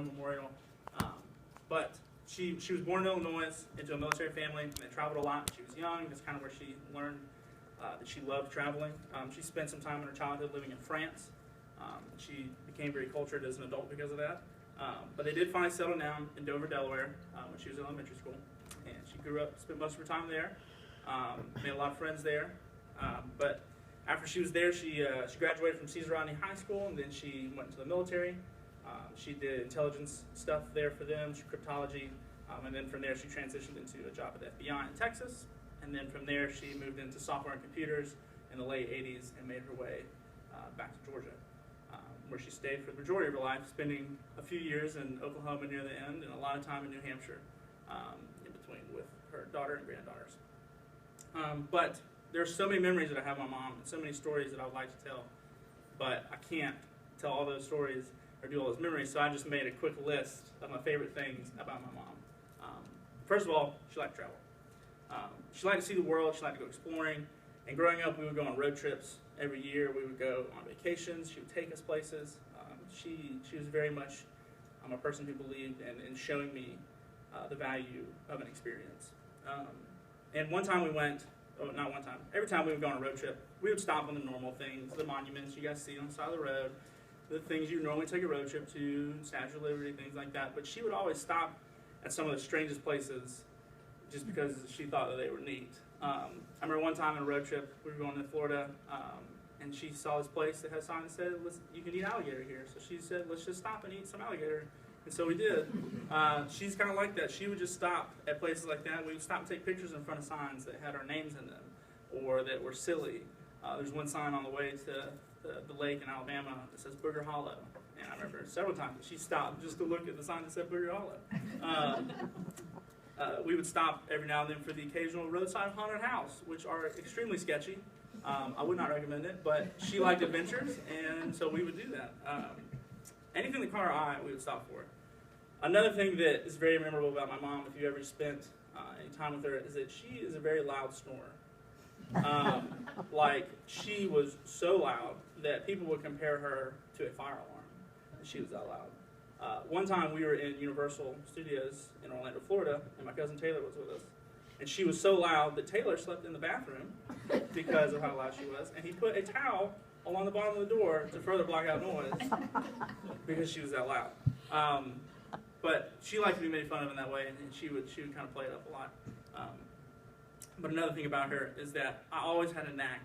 Memorial. But she was born in Illinois into a military family and traveled a lot when she was young. That's kind of where she learned that she loved traveling. She spent some time in her childhood living in France. She became very cultured as an adult because of that. But they did finally settle down in Dover, Delaware when she was in elementary school. And she grew up, spent most of her time there, made a lot of friends there. But after she was there, she graduated from Caesar Rodney High School, and then she went into the military. She did intelligence stuff there for them, cryptology, and then from there she transitioned into a job at the FBI in Texas. And then from there she moved into software and computers in the late 80s and made her way back to Georgia, where she stayed for the majority of her life, spending a few years in Oklahoma near the end and a lot of time in New Hampshire in between with her daughter and granddaughters. But there's so many memories that I have of my mom and so many stories that I would like to tell, but I can't tell all those stories or do all those memories, so I just made a quick list of my favorite things about my mom. First of all, she liked to travel. She liked to see the world, she liked to go exploring, and growing up we would go on road trips. Every year we would go on vacations, she would take us places. She was very much a person who believed in showing me the value of an experience. And one time we went, not one time, every time we would go on a road trip, we would stop on the normal things, the monuments you guys see on the side of the road, the things you normally take a road trip to, Statue of Liberty, things like that. But she would always stop at some of the strangest places just because she thought that they were neat. I remember one time on a road trip, we were going to Florida, and she saw this place that had a sign that said, you can eat alligator here. So she said, let's just stop and eat some alligator. And so we did. She's kind of like that. She would just stop at places like that. We would stop and take pictures in front of signs that had our names in them or that were silly. There's one sign on the way to the lake in Alabama that says Booger Hollow. And I remember several times she stopped just to look at the sign that said Booger Hollow. We would stop every now and then for the occasional roadside haunted house, which are extremely sketchy. I would not recommend it, but she liked adventures, and so we would do that. Anything that caught our eye, we would stop for it. Another thing that is very memorable about my mom, if you ever spent any time with her, is that she is a very loud snorer. Like, she was so loud that people would compare her to a fire alarm. She was that loud. One time we were in Universal Studios in Orlando, Florida, and my cousin Taylor was with us. And she was so loud that Taylor slept in the bathroom because of how loud she was. And he put a towel along the bottom of the door to further block out noise because she was that loud. But she liked to be made fun of in that way, and she would kind of play it up a lot. But another thing about her is that I always had a knack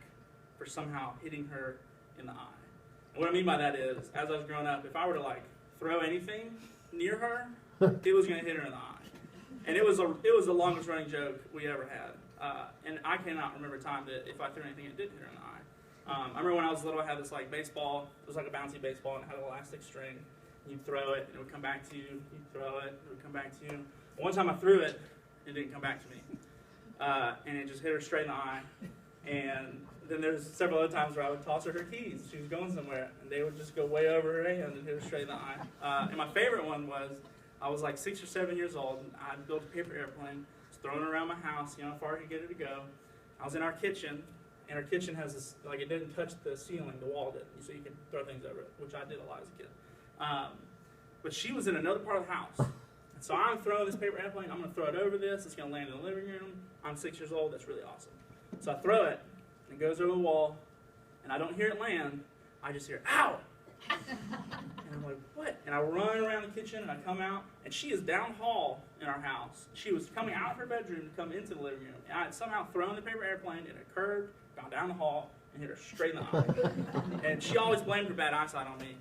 for somehow hitting her in the eye. And what I mean by that is, as I was growing up, if I were to like throw anything near her, it was going to hit her in the eye. And it was the longest running joke we ever had. And I cannot remember a time that if I threw anything, it did hit her in the eye. I remember when I was little, I had this like baseball. It was like a bouncy baseball, and it had an elastic string. You'd throw it, and it would come back to you. You'd throw it, it would come back to you. One time I threw it, it didn't come back to me. And it just hit her straight in the eye. And then there's several other times where I would toss her keys. She was going somewhere, and they would just go way over her hand and hit her straight in the eye. And my favorite one was, I was like 6 or 7 years old, and I had built a paper airplane, was throwing it around my house, how far I could get it to go. I was in our kitchen, and our kitchen has this, like, it didn't touch the ceiling, the wall didn't, so you could throw things over it, which I did a lot as a kid. But she was in another part of the house. And so I'm throwing this paper airplane, I'm going to throw it over this, it's going to land in the living room. I'm 6 years old, that's really awesome. So I throw it, and it goes over the wall, and I don't hear it land, I just hear, ow! And I'm like, what? And I run around the kitchen, and I come out, and she is down hall in our house. She was coming out of her bedroom to come into the living room, and I had somehow thrown the paper airplane, and it curved, gone down the hall, and hit her straight in the eye. And she always blamed her bad eyesight on me,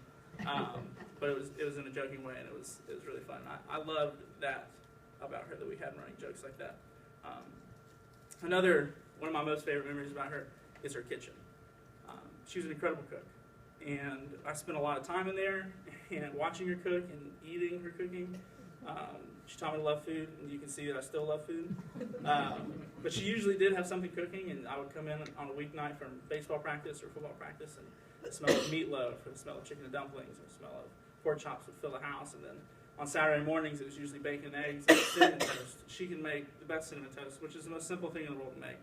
but it was in a joking way, and it was really fun. I loved that about her, that we had running jokes like that. One of my most favorite memories about her is her kitchen. She was an incredible cook. And I spent a lot of time in there and watching her cook and eating her cooking. She taught me to love food, and you can see that I still love food. But she usually did have something cooking, and I would come in on a weeknight from baseball practice or football practice, and the smell of meatloaf, or the smell of chicken and dumplings, or the smell of pork chops would fill the house. And then on Saturday mornings, it was usually bacon and eggs and cinnamon toast. She can make the best cinnamon toast, which is the most simple thing in the world to make.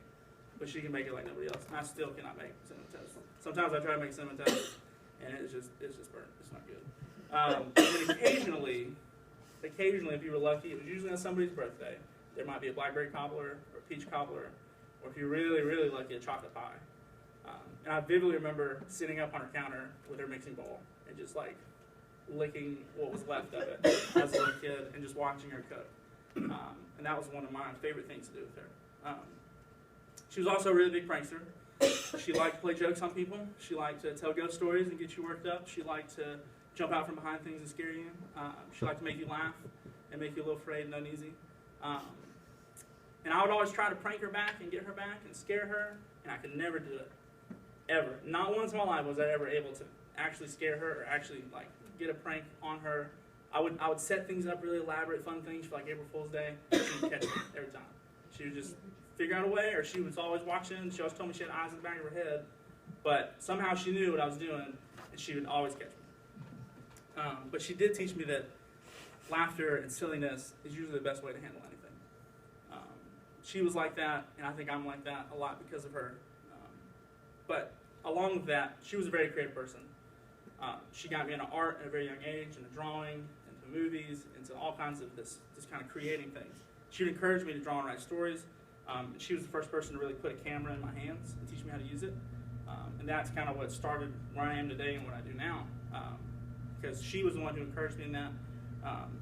But she can make it like nobody else. And I still cannot make cinnamon toast. Sometimes I try to make cinnamon toast, and it's just burnt. It's not good. And then occasionally, occasionally, if you were lucky, it was usually on somebody's birthday. There might be a blackberry cobbler or a peach cobbler, or if you're really, really lucky, a chocolate pie. And I vividly remember sitting up on her counter with her mixing bowl and just like licking what was left of it as a little kid and just watching her cook. And that was one of my favorite things to do with her. She was also a really big prankster. She liked to play jokes on people. She liked to tell ghost stories and get you worked up. She liked to jump out from behind things and scare you. She liked to make you laugh and make you a little afraid and uneasy. And I would always try to prank her back and get her back and scare her, and I could never do it. Ever. Not once in my life was I ever able to actually scare her or actually like get a prank on her. I would set things up, really elaborate, fun things for like April Fool's Day. She would catch me every time. She would just figure out a way, or she was always watching. She always told me she had eyes in the back of her head, but somehow she knew what I was doing, and she would always catch me. But she did teach me that laughter and silliness is usually the best way to handle anything. She was like that, and I think I'm like that a lot because of her. But along with that, she was a very creative person. She got me into art at a very young age, into drawing, into movies, into all kinds of this kind of creating things. She would encourage me to draw and write stories. And she was the first person to really put a camera in my hands and teach me how to use it. And that's kind of what started where I am today and what I do now. Because she was the one who encouraged me in that.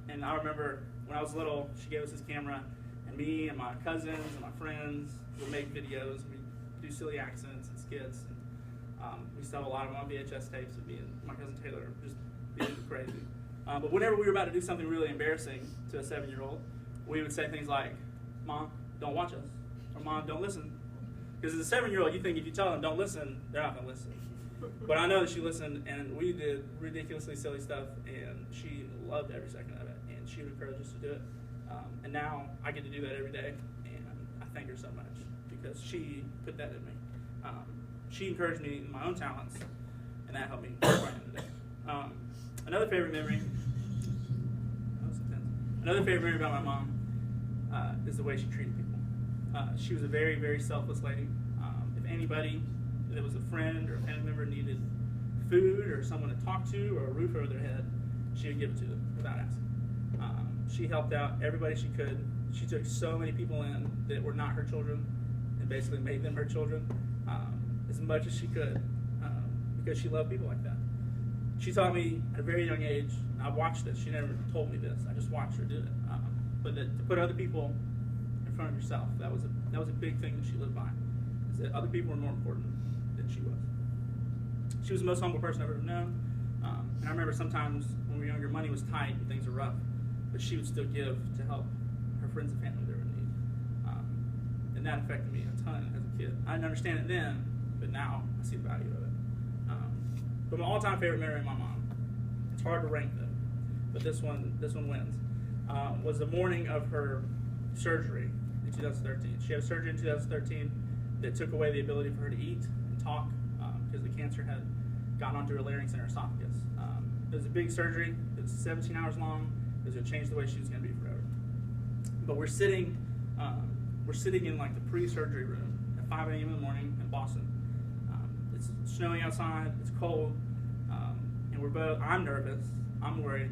And I remember when I was little, she gave us this camera, and me and my cousins and my friends would make videos. We'd do silly accents and skits. And we still have a lot of them on VHS tapes of me and my cousin Taylor just being crazy. But whenever we were about to do something really embarrassing to a 7-year-old, we would say things like, "Mom, don't watch us," or "Mom, don't listen." Because as a 7-year-old, you think if you tell them don't listen, they're not going to listen. But I know that she listened, and we did ridiculously silly stuff, and she loved every second of it, and she would encourage us to do it. And now I get to do that every day, and I thank her so much because she put that in me. She encouraged me in my own talents, and that helped me where I am today. Another favorite memory about my mom is the way she treated people. She was a very, very selfless lady. If anybody that was a friend or a family member needed food or someone to talk to or a roof over their head, she would give it to them without asking. She helped out everybody she could. She took so many people in that were not her children and basically made them her children as much as she could because she loved people like that. She taught me at a very young age, I watched this, she never told me this, I just watched her do it, but that to put other people in front of yourself, that was a big thing that she lived by, is that other people were more important than she was. She was the most humble person I've ever known, and I remember sometimes when we were younger, money was tight and things were rough, but she would still give to help her friends and family that were in need, and that affected me a ton as a kid. I didn't understand it then, but now I see the value of it. But my all-time favorite memory of my mom, it's hard to rank them, but this one wins, was the morning of her surgery in 2013. She had a surgery in 2013 that took away the ability for her to eat and talk because the cancer had gotten onto her larynx and her esophagus. It was a big surgery. It was 17 hours long. It was going to change the way she was going to be forever. But we're sitting in like the pre-surgery room at 5 a.m. in the morning in Boston. It's snowing outside. It's cold, and I'm nervous. I'm worried.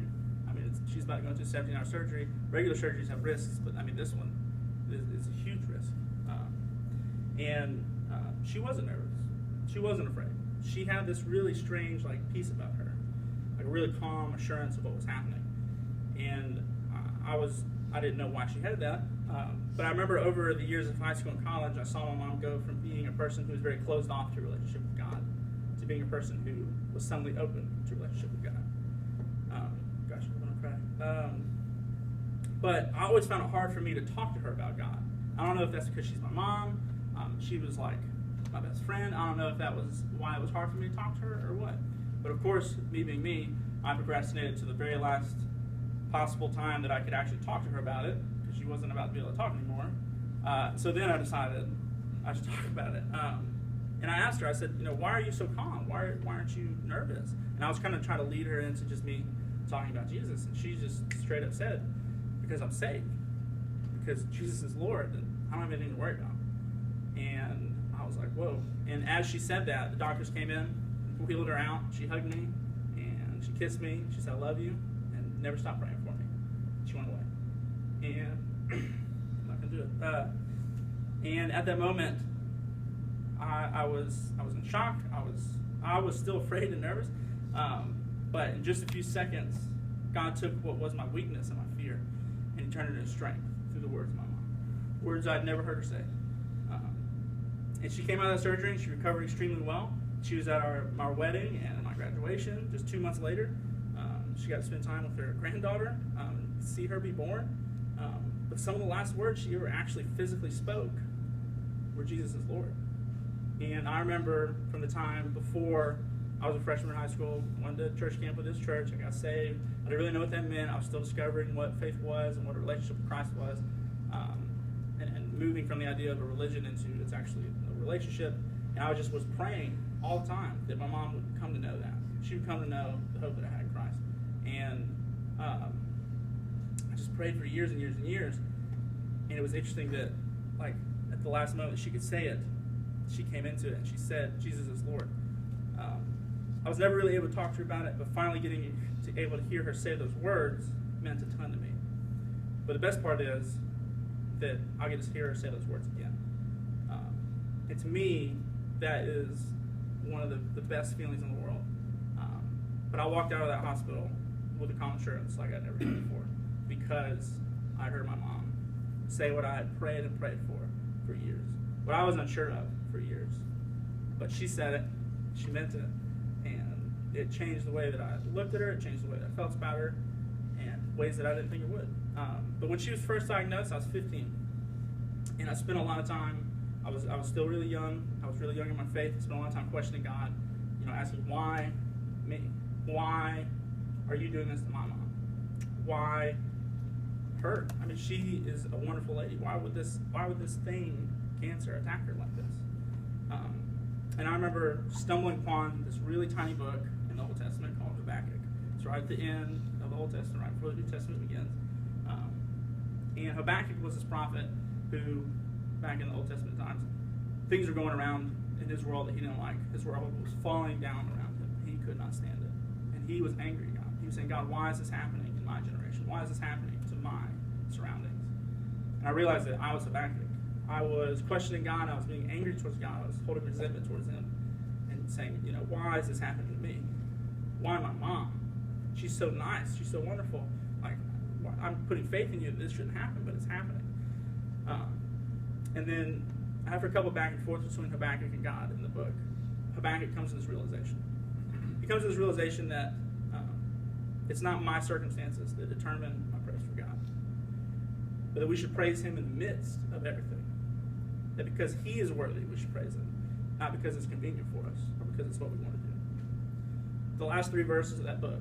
I mean, she's about to go into a 17-hour surgery. Regular surgeries have risks, but I mean, this one is a huge risk. And she wasn't nervous. She wasn't afraid. She had this really strange like peace about her, like a really calm assurance of what was happening. And I didn't know why she had that. But I remember over the years of high school and college, I saw my mom go from being a person who was very closed off to a relationship with God to being a person who was suddenly open to a relationship with God. Gosh, I'm going to cry. But I always found it hard for me to talk to her about God. I don't know if that's because she's my mom. She was like my best friend. I don't know if that was why it was hard for me to talk to her or what. But of course, me being me, I procrastinated to the very last possible time that I could actually talk to her about it, because she wasn't about to be able to talk anymore. So then I decided I should talk about it. And I asked her, I said, why are you so calm? Why aren't you nervous? And I was kind of trying to lead her into just me talking about Jesus. And she just straight up said, because I'm saved. Because Jesus is Lord, and I don't have anything to worry about. And I was like, whoa. And as she said that, the doctors came in, wheeled her out, she hugged me, and she kissed me. She said, I love you, and never stopped praying for me. She went away. And I'm not going to do it. And at that moment, I was in shock. I was still afraid and nervous. But in just a few seconds, God took what was my weakness and my fear, and He turned it into strength through the words of my mom. Words I'd never heard her say. And she came out of that surgery, and she recovered extremely well. She was at our wedding and my graduation just 2 months later. She got to spend time with her granddaughter, see her be born. But some of the last words she ever actually physically spoke were, Jesus is Lord. And I remember from the time before I was a freshman in high school, went to church camp with this church, I got saved. I didn't really know what that meant. I was still discovering what faith was and what a relationship with Christ was. And moving from the idea of a religion into it's actually a relationship. And I just was praying all the time that my mom would come to know that. She would come to know the hope that I had in Christ. And I just prayed for years and years and years. And it was interesting that, like, at the last moment she could say it, she came into it and she said, Jesus is Lord. I was never really able to talk to her about it, but finally able to hear her say those words meant a ton to me. But the best part is that I get to hear her say those words again. And to me, that is one of the best feelings in the world. But I walked out of that hospital with a calm assurance like I'd never had before, because I heard my mom say what I had prayed and prayed for years, what I was unsure of for years. But she said it, she meant it, and it changed the way that I looked at her, it changed the way that I felt about her, and ways that I didn't think it would. But when she was first diagnosed, I was 15, and I spent a lot of time, I was still really young, I was really young in my faith, I spent a lot of time questioning God, asking, why me? Why are you doing this to my mom? Why her? I mean, she is a wonderful lady. Why would this thing, cancer, attack her like this? And I remember stumbling upon this really tiny book in the Old Testament called Habakkuk. It's right at the end of the Old Testament, right before the New Testament begins. And Habakkuk was this prophet who, back in the Old Testament times, things were going around in his world that he didn't like. His world was falling down around him. He could not stand it. And he was angry at God. He was saying, God, why is this happening in my generation? Why is this happening to my surroundings? And I realized that I was Habakkuk. I was questioning God. I was being angry towards God. I was holding resentment towards Him and saying, why is this happening to me? Why my mom? She's so nice. She's so wonderful. Like, I'm putting faith in you that this shouldn't happen, but it's happening. And then after a couple back and forth between Habakkuk and God in the book, Habakkuk comes to this realization. He comes to this realization that it's not my circumstances that determine my praise for God, but that we should praise Him in the midst of everything. That because He is worthy, we should praise Him, not because it's convenient for us or because it's what we want to do. The last 3 verses of that book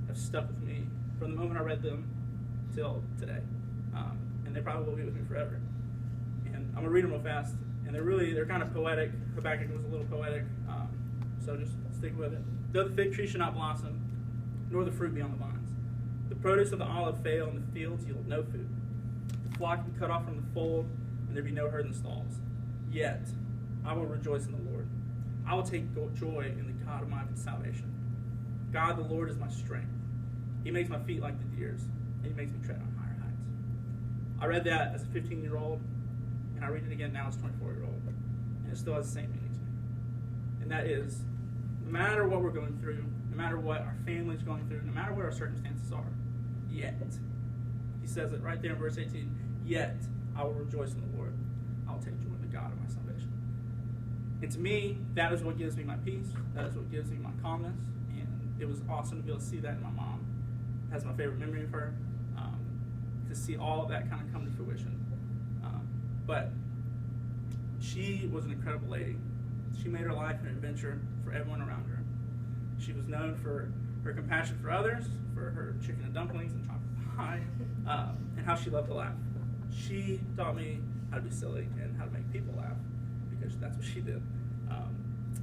have stuck with me from the moment I read them till today, and they probably will be with me forever. And I'm going to read them real fast, and they're kind of poetic. Habakkuk was a little poetic, so just stick with it. Though the fig tree should not blossom, nor the fruit be on the vines, the produce of the olive fail, and the fields yield no food. The flock be cut off from the fold, and there be no herd in the stalls. Yet I will rejoice in the Lord. I will take joy in the God of my salvation. God the Lord is my strength. He makes my feet like the deer's, and He makes me tread on higher heights. I read that as a 15-year-old, and I read it again now as a 24-year-old, and it still has the same meaning to me. And that is, no matter what we're going through, no matter what our family's going through, no matter what our circumstances are, yet, He says it right there in verse 18, yet I will rejoice in the Lord. I will take joy in the God of my salvation. And to me, that is what gives me my peace. That is what gives me my calmness. And it was awesome to be able to see that in my mom. That's my favorite memory of her. To see all of that kind of come to fruition. But she was an incredible lady. She made her life an adventure for everyone around her. She was known for her compassion for others, for her chicken and dumplings and chocolate pie, and how she loved to laugh. She taught me how to be silly and how to make people laugh, because that's what she did.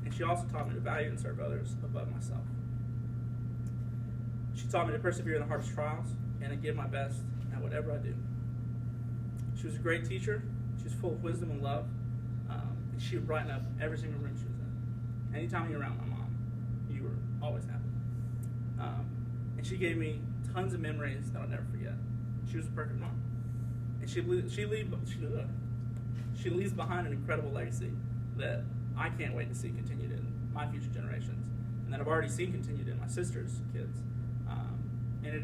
And she also taught me to value and serve others above myself. She taught me to persevere in the hardest trials and to give my best at whatever I do. She was a great teacher. She was full of wisdom and love. And she would brighten up every single room she was in. Anytime you were around my mom, you were always happy. And she gave me tons of memories that I'll never forget. She was a perfect mom. And she leaves behind an incredible legacy that I can't wait to see continued in my future generations, and that I've already seen continued in my sister's kids. And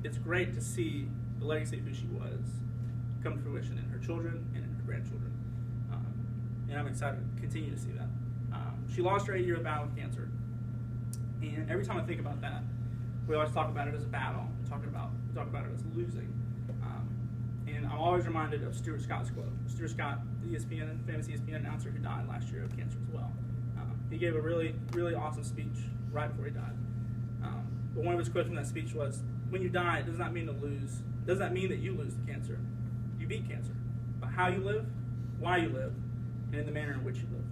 it's great to see the legacy of who she was come to fruition in her children and in her grandchildren. And I'm excited to continue to see that. She lost her 8-year battle with cancer. And every time I think about that, we always talk about it as a battle. We talk about it as losing. And I'm always reminded of Stuart Scott's quote. Stuart Scott, the famous ESPN announcer who died last year of cancer as well. He gave a really, really awesome speech right before he died. But one of his quotes from that speech was, "When you die, it does not mean to lose. It does not mean that you lose the cancer. You beat cancer. But how you live, why you live, and in the manner in which you live."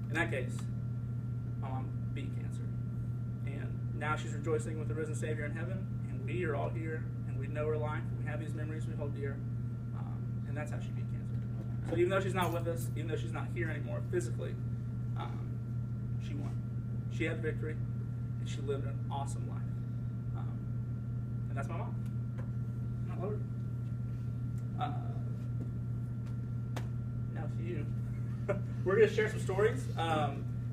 In that case, my mom beat cancer. And now she's rejoicing with the risen Savior in heaven, and we are all here, and we know her life, and we have these memories we hold dear, and that's how she beat cancer. So even though she's not with us, even though she's not here anymore physically, she won. She had victory, and she lived an awesome life. And that's my mom. I love her. Now to you. We're going to share some stories.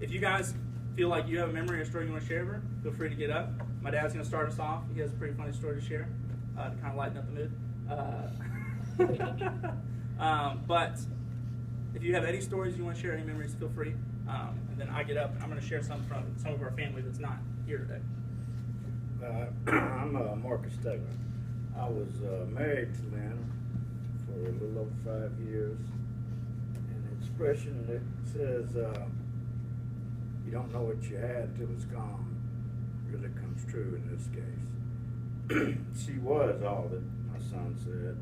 If you guys feel like you have a memory or story you want to share ever, feel free to get up. My dad's going to start us off. He has a pretty funny story to share to kind of lighten up the mood. But if you have any stories you want to share, any memories, feel free. And then I get up and I'm going to share some from some of our family that's not here today. I'm Marcus Taylor. I was married to Lynne for a little over 5 years. And the expression that says, you don't know what you had until it's gone, really comes true in this case. She was all that my son said.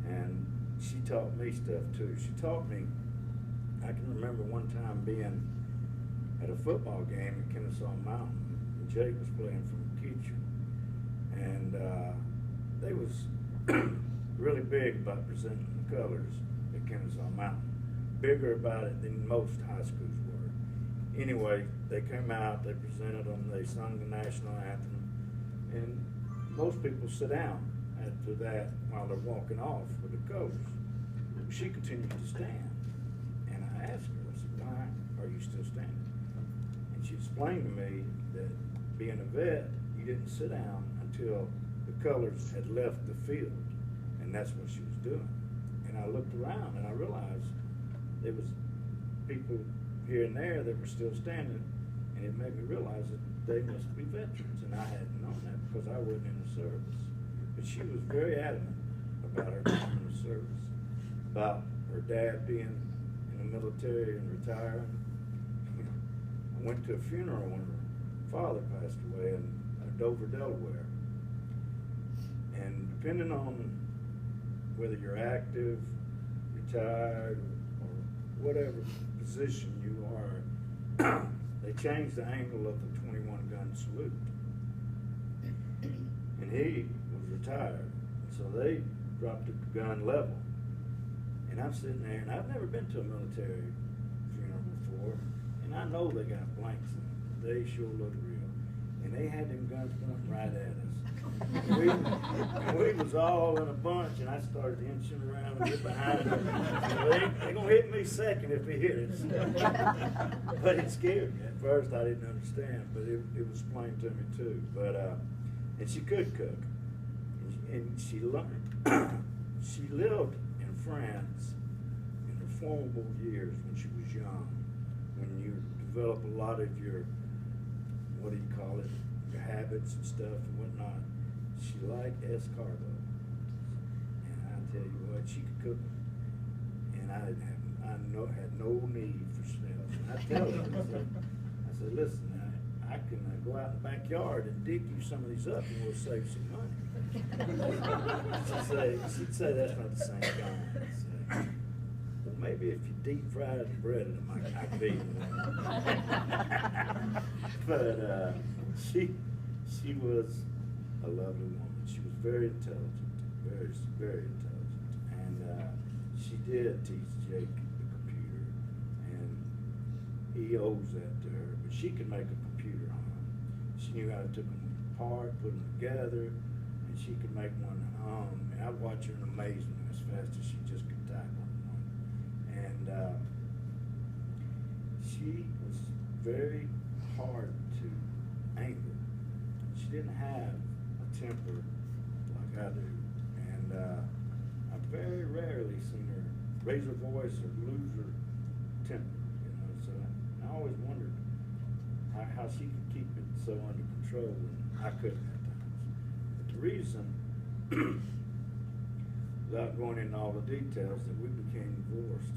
And she taught me stuff too. She taught me, I can remember one time being at a football game at Kennesaw Mountain, and Jake was playing for McKeachie. And they was really big about presenting the colors at Kennesaw Mountain. Bigger about it than most high schools were. Anyway, they came out, they presented them, they sung the national anthem, and most people sit down after that while they're walking off with the colors. She continued to stand, and I asked her, I said, "Why are you still standing?" And she explained to me that being a vet, you didn't sit down until the colors had left the field, and that's what she was doing. And I looked around and I realized there was people here and there that were still standing, and it made me realize that they must be veterans, and I hadn't known that because I wasn't in the service. But she was very adamant about her time in the service, about her dad being in the military and retiring. I went to a funeral when her father passed away in Dover, Delaware. And depending on whether you're active, retired, or whatever position you are, they changed the angle of the 21-gun salute. And he was retired, so they dropped the gun level. And I'm sitting there, and I've never been to a military funeral before, and I know they got blanks in them. They sure look real. And they had them guns pointing right at us. And we was all in a bunch, and I started inching around and get behind them. They're going to hit me second if they hit us. But it scared me. At first, I didn't understand, but it was plain to me, too. But and she could cook. And she learned. She lived in France in her formidable years when she was young, when you develop a lot of your, what do you call it, your habits and stuff and whatnot. She liked escargot. And I tell you what, she could cook them. And I had no need for snails. And I tell her, I said, listen, I can go out in the backyard and dig you some of these up and we'll save some money. She'd say that's not the same guy. I'd say, well, maybe if you deep fried and breaded them, I could eat them. But she was a lovely woman. She was very intelligent, very, very intelligent. And she did teach Jake the computer, and he owes that to her. But she could make a computer on him. She knew how to take them apart, put them together, and she could make one and I'd watch her in amazement as fast as she just could type on one. And she was very hard to anger. She didn't have a temper like I do. And I've very rarely seen her raise her voice or lose her temper, you know. So I always wondered how she could keep it so under control, and I couldn't at times. But the reason, without going into all the details, that we became divorced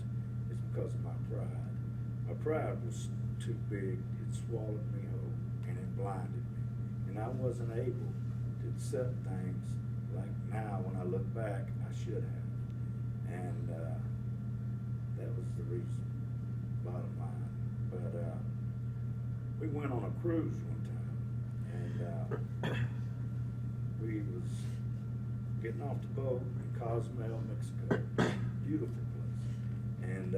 is because of my pride. My pride was too big. It swallowed me whole, and it blinded me. And I wasn't able to accept things like now when I look back, I should have. And that was the reason, bottom line. But we went on a cruise one time, and we was getting off the boat in Cozumel, Mexico. Beautiful place. And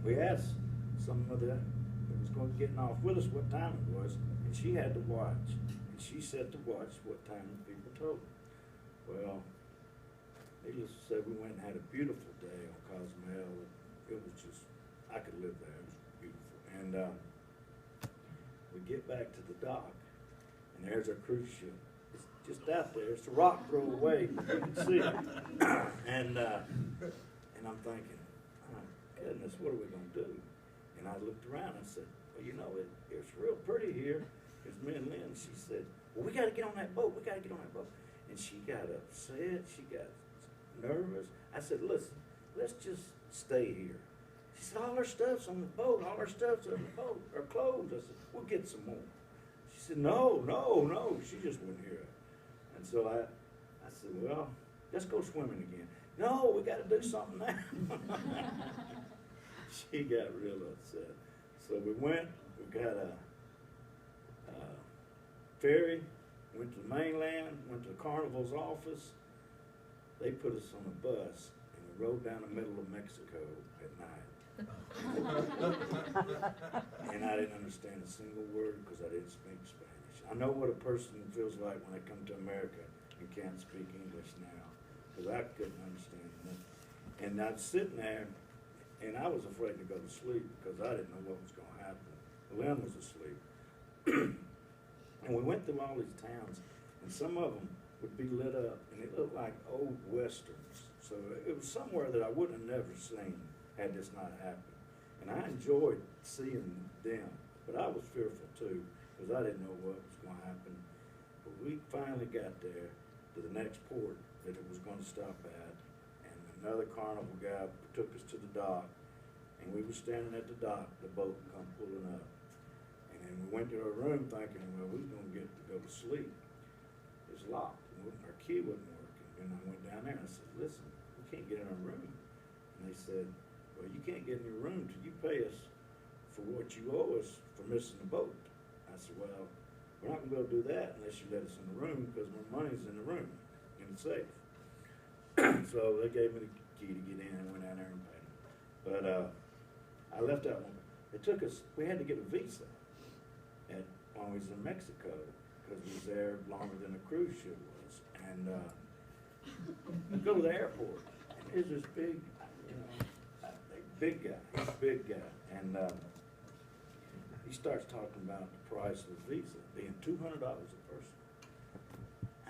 we asked some of the that was going getting off with us what time it was, and she had to watch. And she said to watch what time the people told her. Well, needless to say, we went and had a beautiful day on Cozumel. It was just, I could live there. It was beautiful. And we get back to the dock, and there's our cruise ship. It's just out there. It's a rock throw away. You can see it. And I'm thinking, oh, goodness, what are we going to do? And I looked around and said, well, you know, it's real pretty here. It's me and Lynne. She said, well, we got to get on that boat. We got to get on that boat. And she got upset. She got nervous. I said, listen, let's just stay here. She said, all our stuff's on the boat. All our stuff's on the boat. Our clothes. I said, we'll get some more. She said, no. She just wouldn't hear it. And so I said, well, let's go swimming again. No, we got to do something now. She got real upset. So we went. We got a ferry. Went to the mainland, went to the Carnival's office. They put us on a bus, and we rode down the middle of Mexico at night. And I didn't understand a single word because I didn't speak Spanish. I know what a person feels like when they come to America and can't speak English now, because I couldn't understand nothing. And I was sitting there, and I was afraid to go to sleep because I didn't know what was going to happen. Lynne was asleep. And we went through all these towns, and some of them would be lit up, and it looked like old westerns. So it was somewhere that I would have never seen had this not happened. And I enjoyed seeing them, but I was fearful too, because I didn't know what was going to happen. But we finally got there to the next port that it was going to stop at, and another Carnival guy took us to the dock, and we were standing at the dock, the boat come pulling up. And we went to our room thinking, well, we was going to get to go to sleep. It was locked. Our key wasn't working. And I went down there and I said, listen, we can't get in our room. And they said, well, you can't get in your room till you pay us for what you owe us for missing the boat. I said, well, we're not going to be able to do that unless you let us in the room because my money's in the room, in the safe. So they gave me the key to get in and went down there and paid them. But I left out one. It took us, we had to get a visa when we was in Mexico, because we was there longer than a cruise ship was. And we go to the airport, and there's this big, big guy. He's a big guy. And he starts talking about the price of a visa being $200 a person.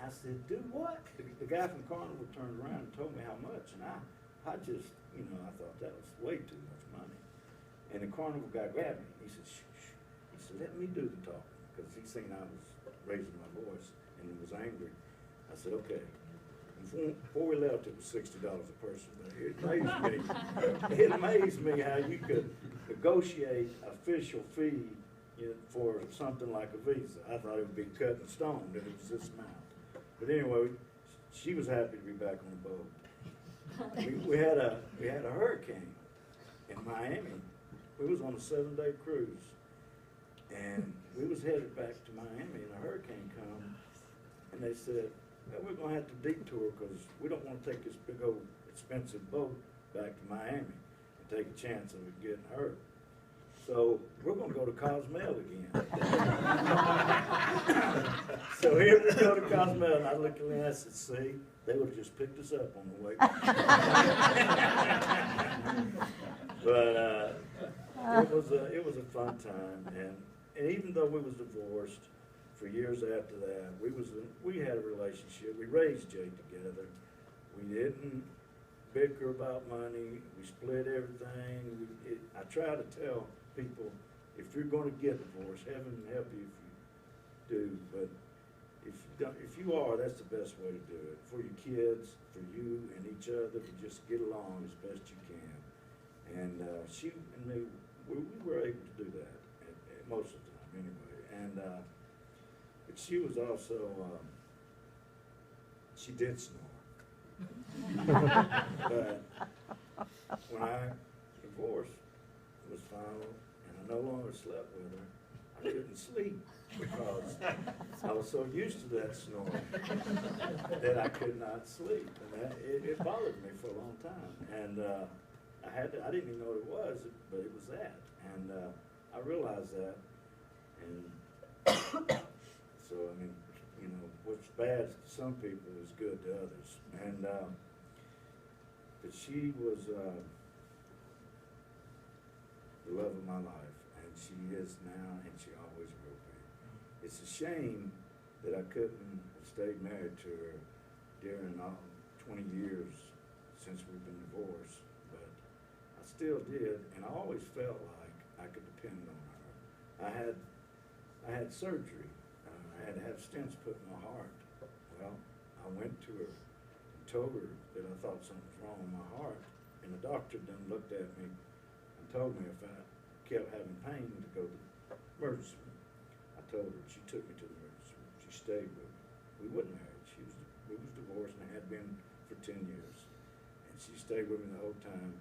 I said, do what? The guy from Carnival turned around and told me how much, and I just, I thought that was way too much money. And the Carnival guy grabbed me. He said, shh, shh. He said, let me do the talking, because he seen I was raising my voice and was angry. I said, okay. And before we left, it was $60 a person. But it amazed me how you could negotiate official fee for something like a visa. I thought it would be cut in stone that it was this amount. But anyway, she was happy to be back on the boat. We had a hurricane in Miami. We was on a 7-day cruise, and we was headed back to Miami, and a hurricane come, and they said, well, we're going to have to detour because we don't want to take this big old expensive boat back to Miami and take a chance of it getting hurt. So we're going to go to Cozumel again. So here we go to Cozumel, and I looked at Lynn and I said, see, they would have just picked us up on the way. But it was a fun time, and even though we was divorced for years after that, we had a relationship. We raised Jake together. We didn't bicker about money. We split everything. I try to tell people, if you're going to get divorced, heaven help you if you do. But if you are, that's the best way to do it for your kids, for you and each other, to just get along as best you can. And she and me, we were able to do that most of the time anyway. And but she was also she did snore. But when I divorced, it was final, and I no longer slept with her. I couldn't sleep because I was so used to that snoring that I could not sleep, and it bothered me for a long time. And I didn't even know what it was, but it was that, and I realized that, and so I mean, you know, what's bad to some people is good to others, and but she was the love of my life, and she is now, and she always will be. It's a shame that I couldn't have stayed married to her during all 20 years since we've been divorced, but I still did, and I always felt like I could depend on her. I had surgery. I had to have stents put in my heart. Well, I went to her and told her that I thought something was wrong with my heart, and the doctor then looked at me and told me if I kept having pain to go to the emergency room. I told her. She took me to the emergency room. She stayed with me. We weren't married. We was divorced and had been for 10 years, and she stayed with me the whole time.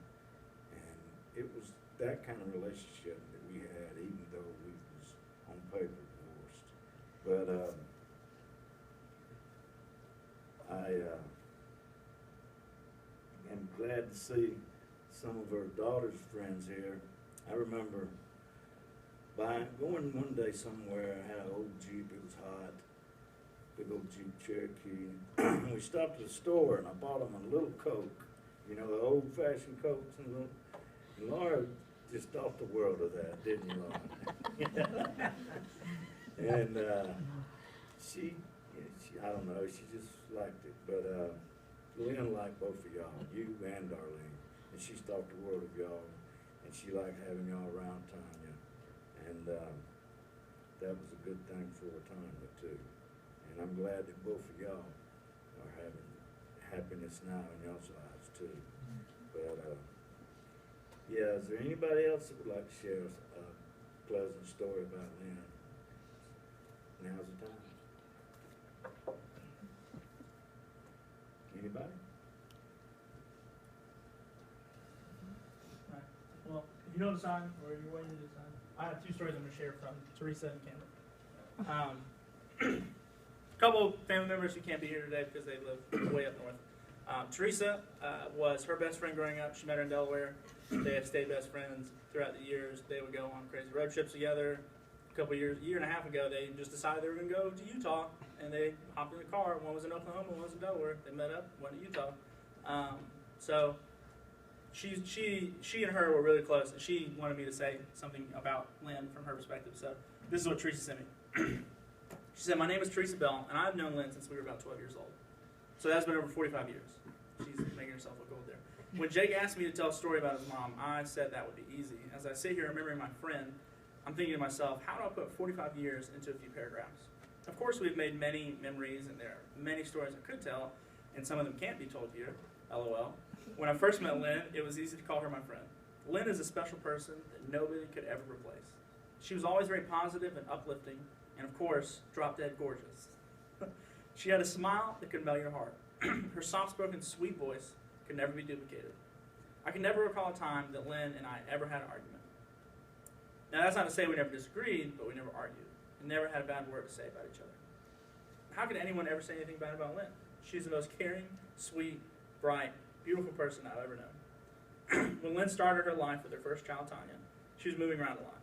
And it was that kind of relationship that we had, even though we was on paper divorced. But I am glad to see some of her daughter's friends here. I remember going one day somewhere. I had an old Jeep. It was hot, big old Jeep Cherokee. We stopped at the store, and I bought them a little Coke. You know, the old-fashioned Cokes. And Laura just thought the world of that, didn't you, Laura? And she, I don't know, she just liked it. But Lynn liked both of y'all, you and Darlene. And she thought the world of y'all. And she liked having y'all around Tanya. And that was a good thing for Tanya, too. And I'm glad that both of y'all are having happiness now in y'all's lives, too. But, yeah, is there anybody else that would like to share a pleasant story about Lynn? Now's the time. Anybody? Right. Well, if you know the sign, or you're waiting to decide, I have two stories I'm going to share from Teresa and Cameron. A couple family members who can't be here today because they live way up north. Teresa was her best friend growing up. She met her in Delaware. They have stayed best friends throughout the years. They would go on crazy road trips together. A year and a half ago, they just decided they were going to go to Utah, and they hopped in the car. One was in Oklahoma, one was in Delaware. They met up, went to Utah. So she and her were really close, and she wanted me to say something about Lynn from her perspective. So this is what Teresa sent me. She said, "My name is Teresa Bell, and I've known Lynn since we were about 12 years old. So that's been over 45 years. She's making herself look old there. When Jake asked me to tell a story about his mom, I said that would be easy. As I sit here remembering my friend, I'm thinking to myself, how do I put 45 years into a few paragraphs? Of course, we've made many memories, and there are many stories I could tell, and some of them can't be told here, LOL. When I first met Lynn, it was easy to call her my friend. Lynn is a special person that nobody could ever replace. She was always very positive and uplifting, and of course, drop-dead gorgeous. She had a smile that could melt your heart. Her soft-spoken, sweet voice could never be duplicated. I can never recall a time that Lynn and I ever had an argument. Now, that's not to say we never disagreed, but we never argued. We never had a bad word to say about each other. How could anyone ever say anything bad about Lynn? She's the most caring, sweet, bright, beautiful person I've ever known. When Lynn started her life with her first child, Tanya, she was moving around a lot.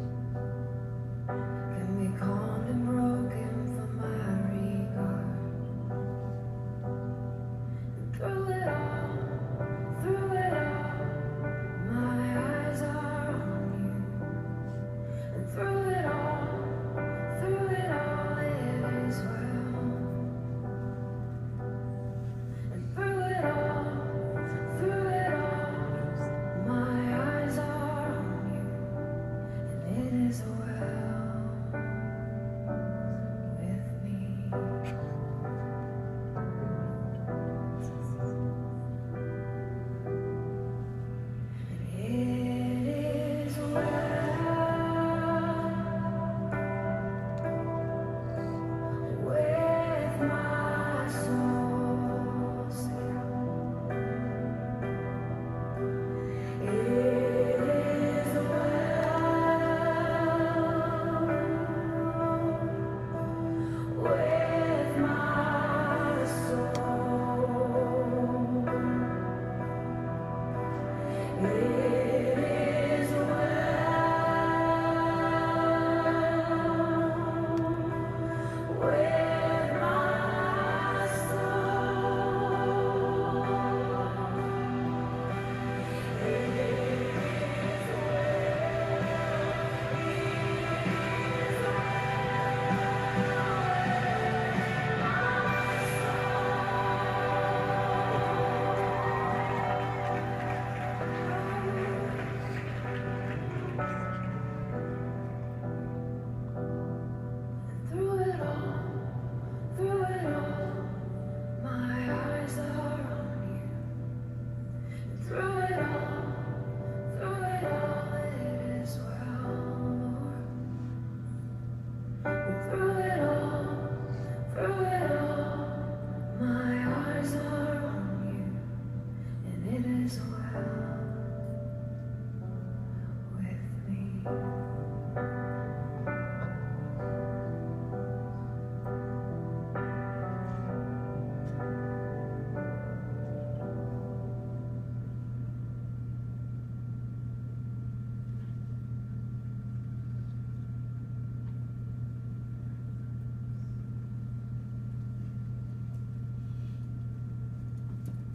through it all, my eyes are on you. And through it all, it is well. And through it all, my eyes are on you. And it is well with me.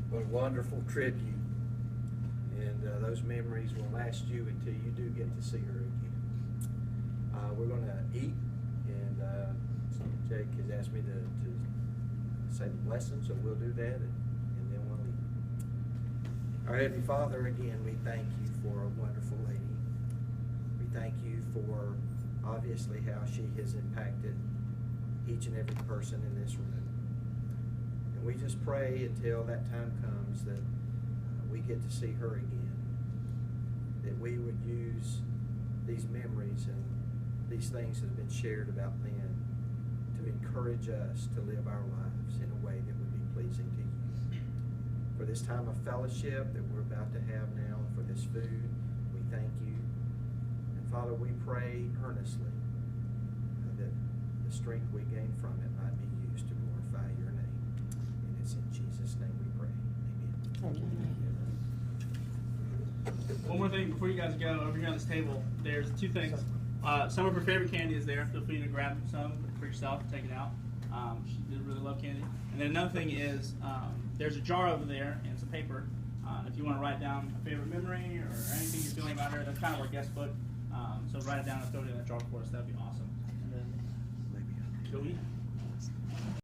What a wonderful tribute. And those memories will last you until you do get to see her again. We're going to eat, and Jake has asked me to say the blessing, so we'll do that, and then we'll eat. Our Heavenly Father, again, we thank you for a wonderful lady. We thank you for obviously how she has impacted each and every person in this room. And we just pray until that time comes that we get to see her again, that we would use these memories and these things that have been shared about Lynne to encourage us to live our lives in a way that would be pleasing to you. For this time of fellowship that we're about to have now, for this food, we thank you. And Father, we pray earnestly that the strength we gain from it might be used to glorify your name. And it's in Jesus' name we pray. Amen. One more thing before you guys go, over here on this table, there's two things. Some of her favorite candy is there. Feel free to grab some for yourself and take it out. She did really love candy. And then another thing is, there's a jar over there and some paper. If you want to write down a favorite memory or anything you're feeling about her, that's kind of our guest book. So write it down and throw it in that jar for us. That'd be awesome. And then go eat.